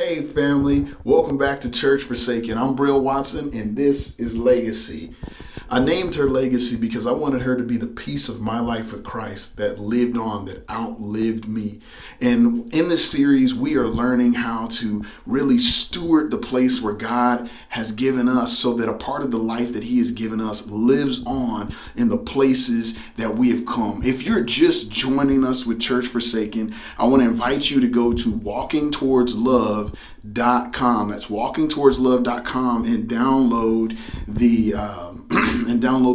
Hey family, welcome back to Church Forsaken. I'm Brill Watson and this is Legacy. I named her Legacy because I wanted her to be the piece of my life with Christ that lived on, that outlived me. And in this series, we are learning how to really steward the place where God has given us so that a part of the life that He has given us lives on in the places that we have come. If you're just joining us with Church Forsaken, I want to invite you to go to walkingtowardslove.com. That's walkingtowardslove.com and download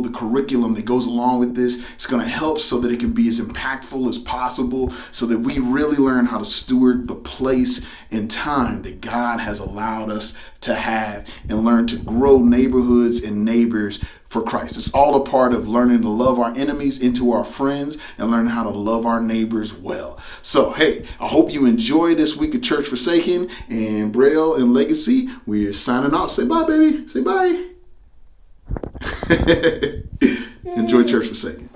the curriculum that goes along with this. It's going to help so that it can be as impactful as possible, so that we really learn how to steward the place and time that God has allowed us to have and learn to grow neighborhoods and neighbors for Christ. It's all a part of learning to love our enemies into our friends and learn how to love our neighbors well. So, hey, I hope you enjoy this week of Church Forsaken, and Braille and Legacy, we're signing off. Say bye, baby. Say bye. Enjoy Church Forsaken.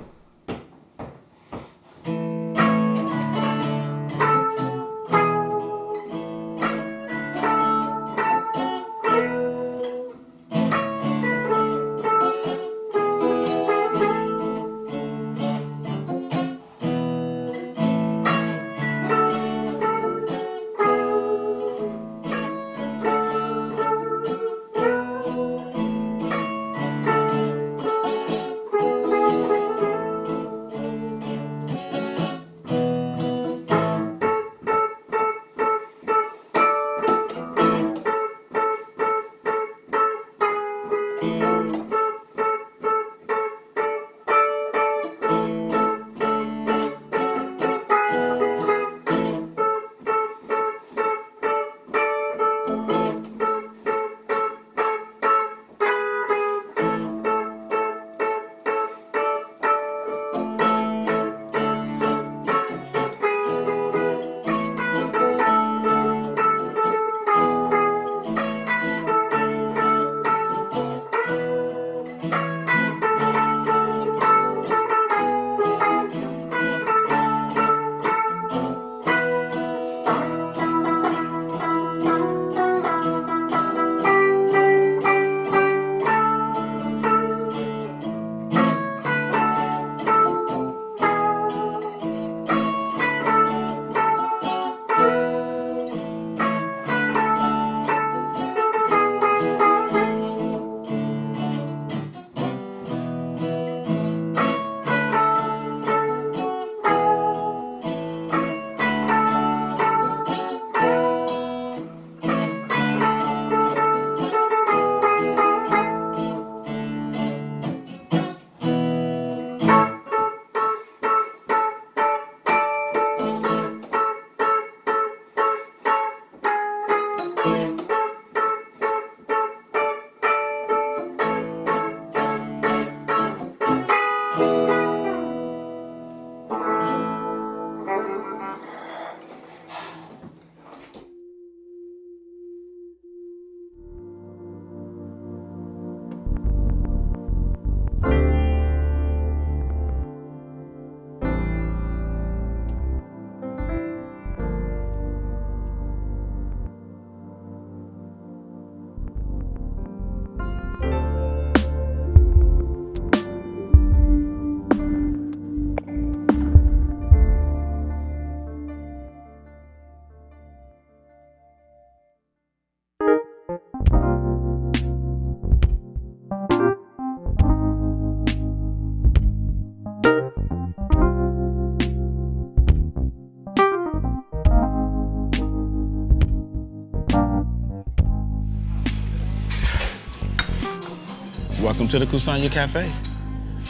Welcome to the Kusanya Cafe.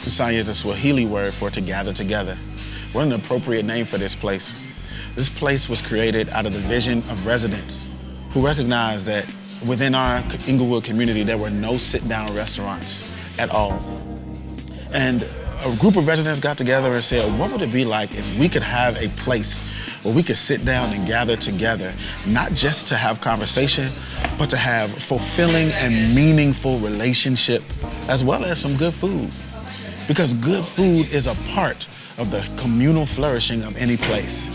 Kusanya is a Swahili word for to gather together. What an appropriate name for this place. This place was created out of the vision of residents who recognized that within our Inglewood community, there were no sit-down restaurants at all. And a group of residents got together and said, what would it be like if we could have a place where we could sit down and gather together, not just to have conversation, but to have fulfilling and meaningful relationship, as well as some good food. Because good food is a part of the communal flourishing of any place.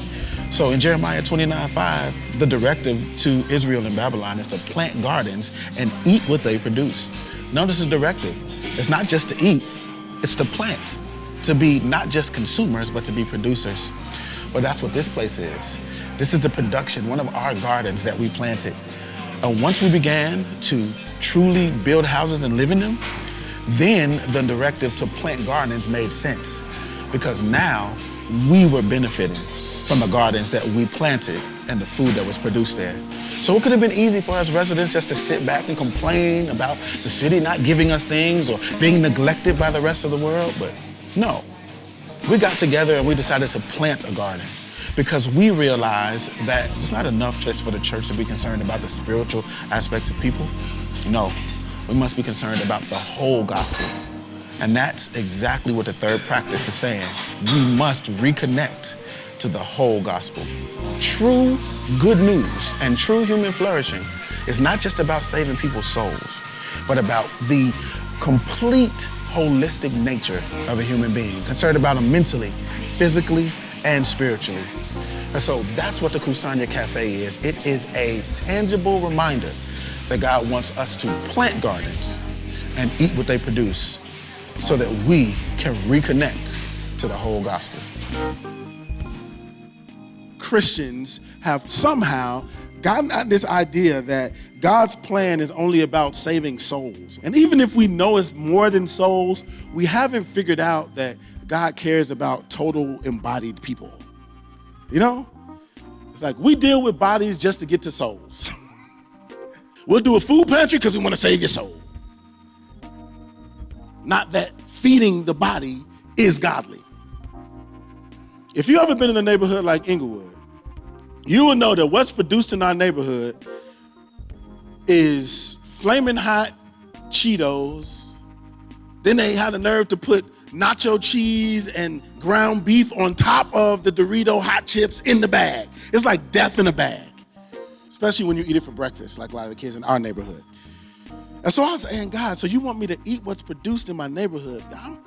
So in Jeremiah 29:5, the directive to Israel and Babylon is to plant gardens and eat what they produce. Notice the directive. It's not just to eat, it's to plant, to be not just consumers, but to be producers. Well, that's what this place is. This is the production, one of our gardens that we planted. Once we began to truly build houses and live in them, then the directive to plant gardens made sense, because now we were benefiting from the gardens that we planted and the food that was produced there. So it could have been easy for us residents just to sit back and complain about the city not giving us things or being neglected by the rest of the world, but no. We got together and we decided to plant a garden because we realized that it's not enough just for the church to be concerned about the spiritual aspects of people. No, we must be concerned about the whole gospel. And that's exactly what the third practice is saying. We must reconnect to the whole gospel. True good news and true human flourishing is not just about saving people's souls, but about the complete holistic nature of a human being, concerned about them mentally, physically, and spiritually. And so that's what the Kusanya Cafe is. It is a tangible reminder that God wants us to plant gardens and eat what they produce so that we can reconnect to the whole gospel. Christians have somehow gotten at this idea that God's plan is only about saving souls. And even if we know it's more than souls, we haven't figured out that God cares about total embodied people. You know? It's like we deal with bodies just to get to souls. We'll do a food pantry because we want to save your soul. Not that feeding the body is godly. If you ever been in a neighborhood like Inglewood, you will know that what's produced in our neighborhood is flaming hot Cheetos. Then they had the nerve to put nacho cheese and ground beef on top of the Dorito hot chips in the bag. It's like death in a bag, especially when you eat it for breakfast, like a lot of the kids in our neighborhood. And so I was saying, God, so you want me to eat what's produced in my neighborhood? I'm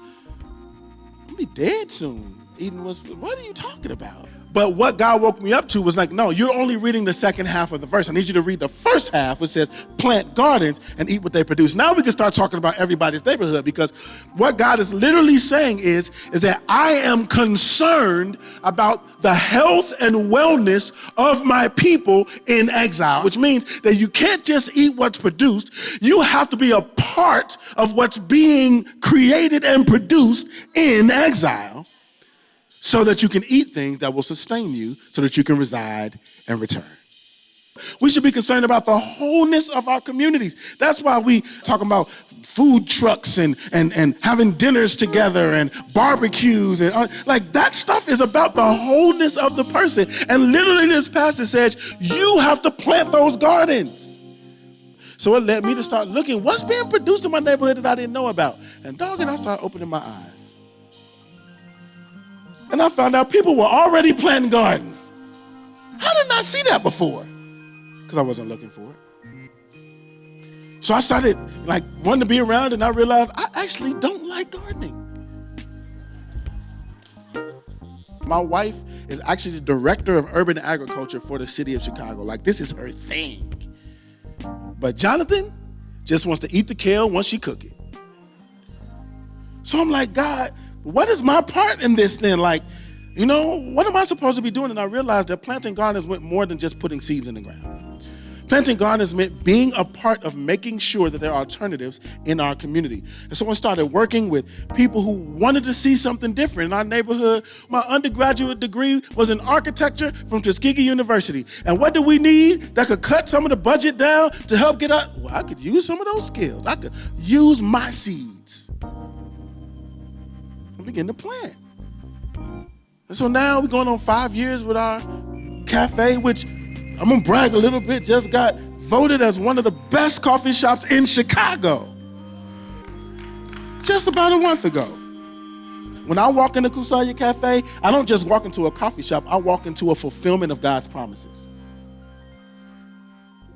gonna be dead soon. Eating what are you talking about? But what God woke me up to was like, no, you're only reading the second half of the verse. I need you to read the first half, which says plant gardens and eat what they produce. Now we can start talking about everybody's neighborhood, because what God is literally saying is that I am concerned about the health and wellness of my people in exile, which means that you can't just eat what's produced. You have to be a part of what's being created and produced in exile, so that you can eat things that will sustain you, so that you can reside and return. We should be concerned about the wholeness of our communities. That's why we talk about food trucks and having dinners together and barbecues and like that stuff is about the wholeness of the person. And literally this passage says, you have to plant those gardens. So it led me to start looking, what's being produced in my neighborhood that I didn't know about? And I started opening my eyes. And I found out people were already planting gardens. How did I not see that before? Because I wasn't looking for it. So I started wanting to be around, and I realized I actually don't like gardening. My wife is actually the director of urban agriculture for the city of Chicago. This is her thing. But Jonathan just wants to eat the kale once she cook it. So I'm like, God, what is my part in this then? What am I supposed to be doing? And I realized that planting gardens went more than just putting seeds in the ground. Planting gardens meant being a part of making sure that there are alternatives in our community. And so I started working with people who wanted to see something different in our neighborhood. My undergraduate degree was in architecture from Tuskegee University. And what do we need that could cut some of the budget down to help get up? Well, I could use some of those skills. I could use my seeds. Begin to plant. And so now we're going on 5 years with our cafe, which I'm gonna brag a little bit, just got voted as one of the best coffee shops in Chicago just about a month ago. When I walk into Kusanya Cafe, I don't just walk into a coffee shop, I walk into a fulfillment of God's promises.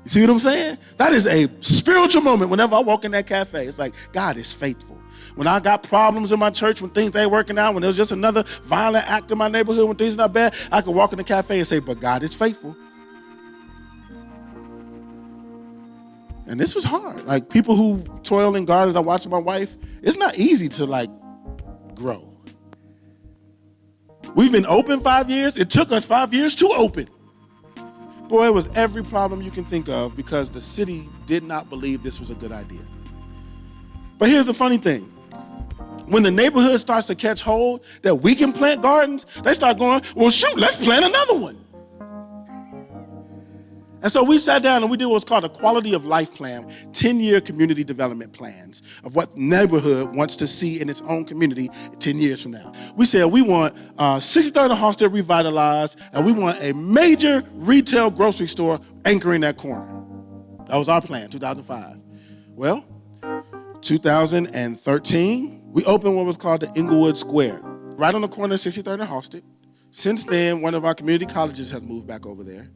You see what I'm saying? That is a spiritual moment whenever I walk in that cafe. It's like, God is faithful. When I got problems in my church, when things ain't working out, when there's just another violent act in my neighborhood, when things are not bad, I could walk in the cafe and say, but God is faithful. And this was hard. Like, people who toil in gardens, I watch my wife, it's not easy to, like, grow. We've been open 5 years. It took us 5 years to open. Boy, it was every problem you can think of because the city did not believe this was a good idea. But here's the funny thing. When the neighborhood starts to catch hold that we can plant gardens, they start going, well, shoot, let's plant another one. And so we sat down and we did what's called a quality of life plan, 10-year community development plans of what the neighborhood wants to see in its own community 10 years from now. We said we want 63rd and Halsted revitalized, and we want a major retail grocery store anchoring that corner. That was our plan, 2005. Well, 2013, we opened what was called the Inglewood Square, right on the corner of 63rd and Halsted. Since then, one of our community colleges has moved back over there.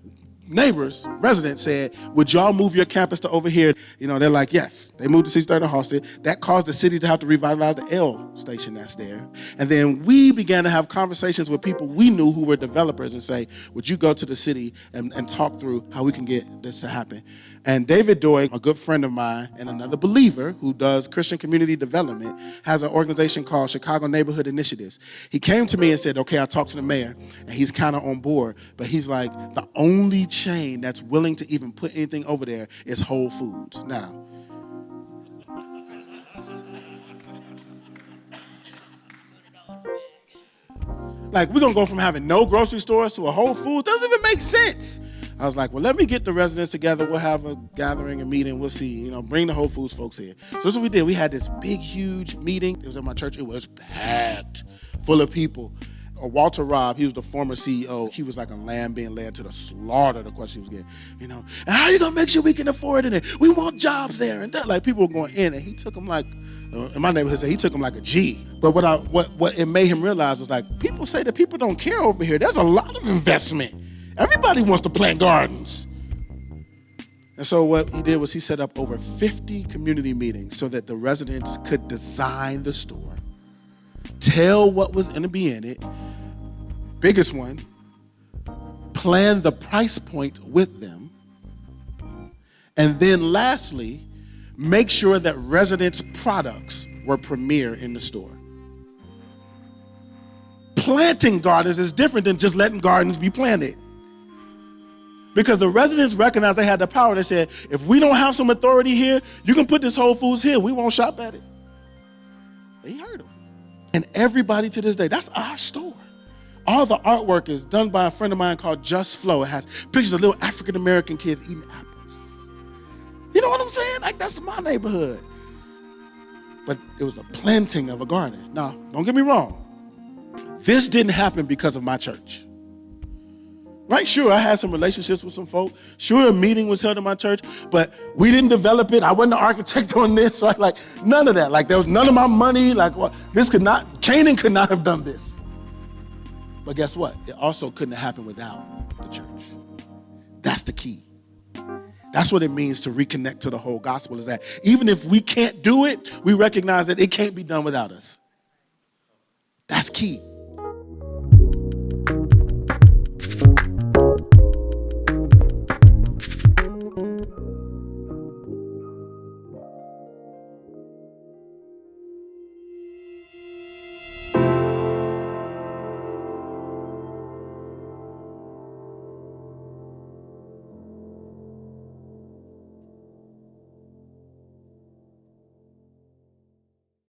Neighbors, residents said, would y'all move your campus to over here? You know, they're like, yes. They moved to 63rd and Halsted. That caused the city to have to revitalize the L station that's there. And then we began to have conversations with people we knew who were developers and say, would you go to the city and talk through how we can get this to happen? And David Doig, a good friend of mine and another believer who does Christian community development, has an organization called Chicago Neighborhood Initiatives. He came to me and said, okay, I talked to the mayor, and he's kind of on board, but he's like, the only chain that's willing to even put anything over there is Whole Foods. Now, like, we're going to go from having no grocery stores to a Whole Foods? Doesn't even make sense. I was like, well, let me get the residents together. We'll have a gathering, a meeting. We'll see, you know, bring the Whole Foods folks here. So this is what we did. We had this big, huge meeting. It was at my church. It was packed, full of people. Walter Robb, he was the former CEO. He was like a lamb being led to the slaughter, the question he was getting, you know. And how are you going to make sure we can afford it? And we want jobs there. And that, like, people were going in, and he took them like, in my neighborhood, he took them like a G. But what it made him realize was, like, people say that people don't care over here. There's a lot of investment. Everybody wants to plant gardens. And so what he did was he set up over 50 community meetings so that the residents could design the store, tell what was going to be in it, biggest one, plan the price point with them, and then lastly, make sure that residents' products were premier in the store. Planting gardens is different than just letting gardens be planted. Because the residents recognized they had the power. They said, if we don't have some authority here, you can put this Whole Foods here. We won't shop at it. They heard them. And everybody to this day, that's our store. All the artwork is done by a friend of mine called Just Flow. It has pictures of little African-American kids eating apples. You know what I'm saying? Like, that's my neighborhood. But it was a planting of a garden. Now, don't get me wrong. This didn't happen because of my church. Right? Sure, I had some relationships with some folk. Sure, a meeting was held in my church, but we didn't develop it. I wasn't the architect on this, so like, none of that. Like, there was none of my money. Like, well, Canaan could not have done this. But guess what? It also couldn't have happened without the church. That's the key. That's what it means to reconnect to the whole gospel, is that even if we can't do it, we recognize that it can't be done without us. That's key.